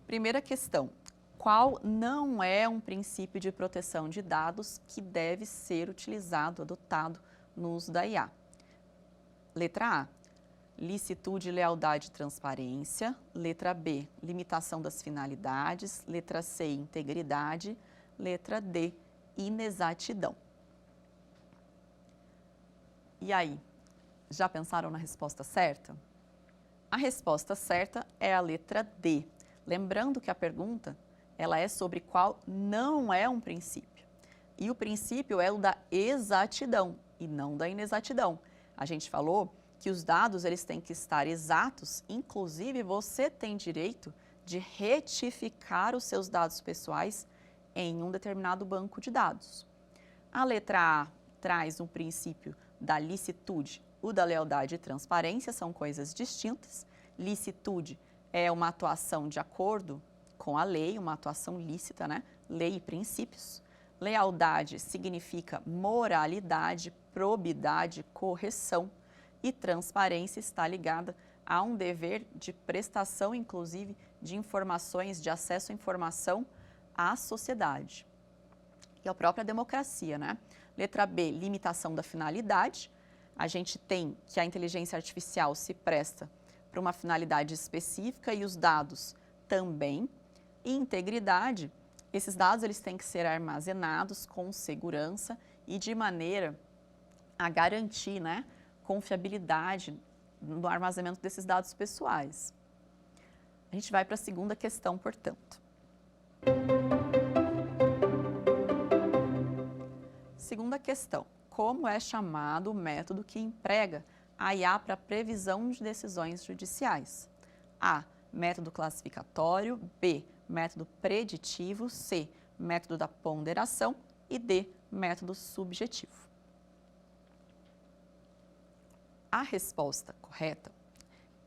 Primeira questão, qual não é um princípio de proteção de dados que deve ser utilizado, adotado no uso da IA? Letra A, licitude, lealdade e transparência. Letra B, limitação das finalidades. Letra C, integridade. Letra D, inexatidão. E aí, já pensaram na resposta certa? A resposta certa é a letra D. Lembrando que a pergunta, ela é sobre qual não é um princípio. E o princípio é o da exatidão e não da inexatidão. A gente falou que os dados eles têm que estar exatos, inclusive você tem direito de retificar os seus dados pessoais em um determinado banco de dados. A letra A traz um princípio da licitude, o da lealdade e transparência, são coisas distintas. Licitude é uma atuação de acordo com a lei, uma atuação lícita, né? Lei e princípios. Lealdade significa moralidade, probidade, correção. E transparência está ligada a um dever de prestação, inclusive, de informações, de acesso à informação à sociedade. E a própria democracia, né? Letra B, limitação da finalidade. A gente tem que a inteligência artificial se presta para uma finalidade específica e os dados também. E integridade, esses dados eles têm que ser armazenados com segurança e de maneira a garantir, né, confiabilidade no armazenamento desses dados pessoais. A gente vai para a segunda questão, portanto. Segunda questão, como é chamado o método que emprega a IA para previsão de decisões judiciais? A, método classificatório. B, método preditivo. C, método da ponderação. E D, método subjetivo. A resposta correta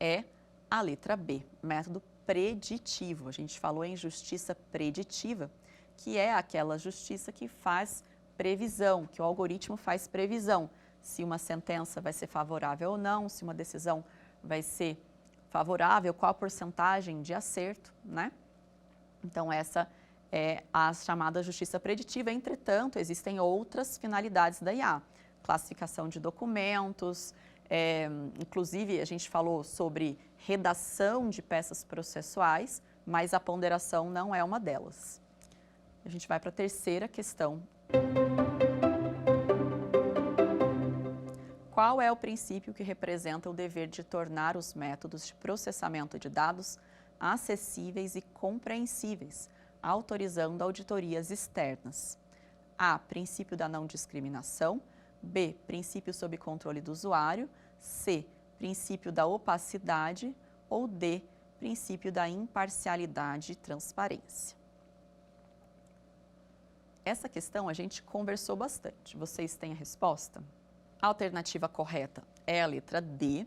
é a letra B, método preditivo. A gente falou em justiça preditiva, que é aquela justiça que faz previsão, que o algoritmo faz previsão. Se uma sentença vai ser favorável ou não, se uma decisão vai ser favorável, qual a porcentagem de acerto, né? Então, essa é a chamada justiça preditiva. Entretanto, existem outras finalidades da IA. Classificação de documentos, inclusive a gente falou sobre redação de peças processuais, mas a ponderação não é uma delas. A gente vai para a terceira questão. Qual é o princípio que representa o dever de tornar os métodos de processamento de dados acessíveis e compreensíveis, autorizando auditorias externas? A, princípio da não discriminação. B, princípio sob controle do usuário, C, princípio da opacidade ou D, princípio da imparcialidade e transparência. Essa questão a gente conversou bastante. Vocês têm a resposta? A alternativa correta é a letra D.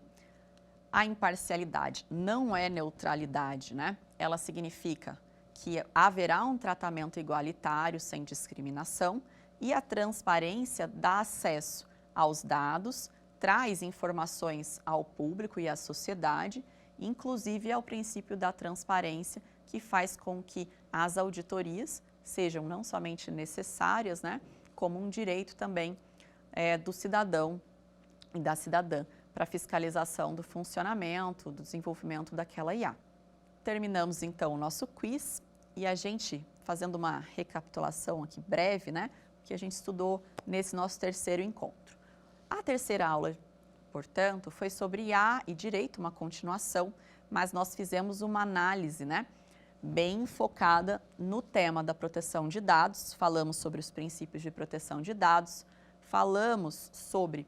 A imparcialidade não é neutralidade, né? Ela significa que haverá um tratamento igualitário sem discriminação e a transparência dá acesso aos dados, traz informações ao público e à sociedade, inclusive ao princípio da transparência, que faz com que as auditorias sejam não somente necessárias, né, como um direito também do cidadão e da cidadã para fiscalização do funcionamento, do desenvolvimento daquela IA. Terminamos então o nosso quiz e a gente, fazendo uma recapitulação aqui breve, né, que a gente estudou nesse nosso terceiro encontro. A terceira aula, portanto, foi sobre IA e direito, uma continuação, mas nós fizemos uma análise, né, bem focada no tema da proteção de dados, falamos sobre os princípios de proteção de dados, falamos sobre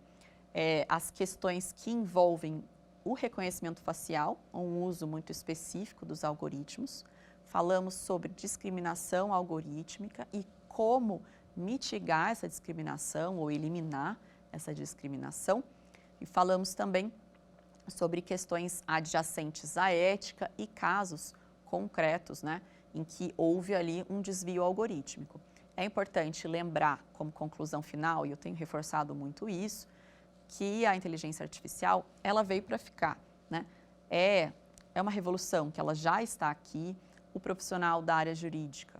as questões que envolvem o reconhecimento facial, um uso muito específico dos algoritmos, falamos sobre discriminação algorítmica e como mitigar essa discriminação ou eliminar essa discriminação, e falamos também sobre questões adjacentes à ética e casos concretos, né, em que houve ali um desvio algorítmico. É importante lembrar, como conclusão final, e eu tenho reforçado muito isso, que a inteligência artificial, ela veio para ficar, né? É uma revolução que ela já está aqui. O profissional da área jurídica,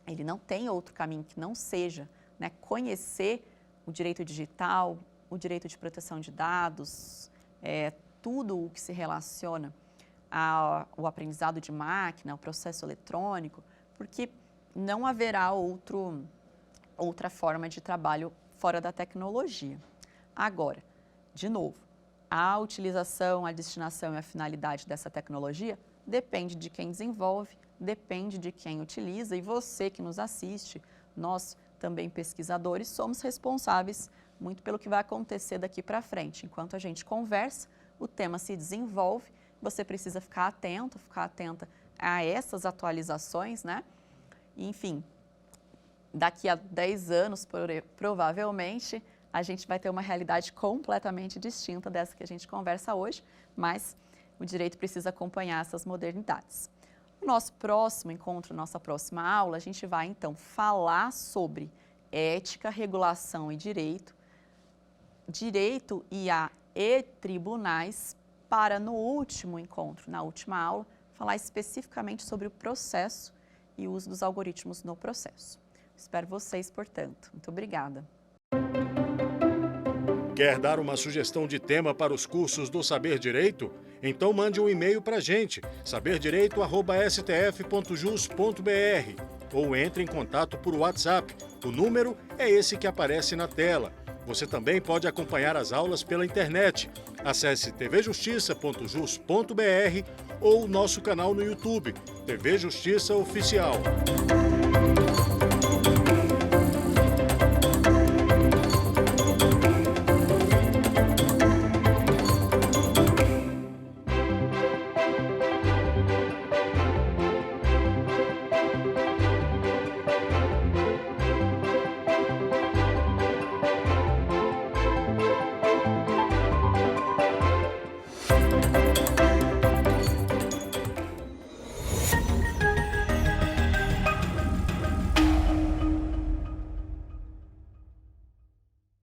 ele não tem outro caminho que não seja, né, conhecer o direito digital, o direito de proteção de dados, tudo o que se relaciona ao aprendizado de máquina, ao processo eletrônico, porque não haverá outra forma de trabalho fora da tecnologia. Agora, de novo, a utilização, a destinação e a finalidade dessa tecnologia depende de quem desenvolve, depende de quem utiliza, e você que nos assiste, nós também pesquisadores, somos responsáveis muito pelo que vai acontecer daqui para frente. Enquanto a gente conversa, o tema se desenvolve, você precisa ficar atenta a essas atualizações, né? E, enfim, daqui a 10 anos, provavelmente, a gente vai ter uma realidade completamente distinta dessa que a gente conversa hoje, mas o direito precisa acompanhar essas modernidades. No nosso próximo encontro, nossa próxima aula, a gente vai então falar sobre ética, regulação e direito, direito IA e tribunais, para no último encontro, na última aula, falar especificamente sobre o processo e o uso dos algoritmos no processo. Espero vocês, portanto. Muito obrigada. Quer dar uma sugestão de tema para os cursos do Saber Direito? Então mande um e-mail para a gente, saberdireito@stf.jus.br, ou entre em contato por WhatsApp. O número é esse que aparece na tela. Você também pode acompanhar as aulas pela internet. Acesse tvjustiça.jus.br ou nosso canal no YouTube, TV Justiça Oficial.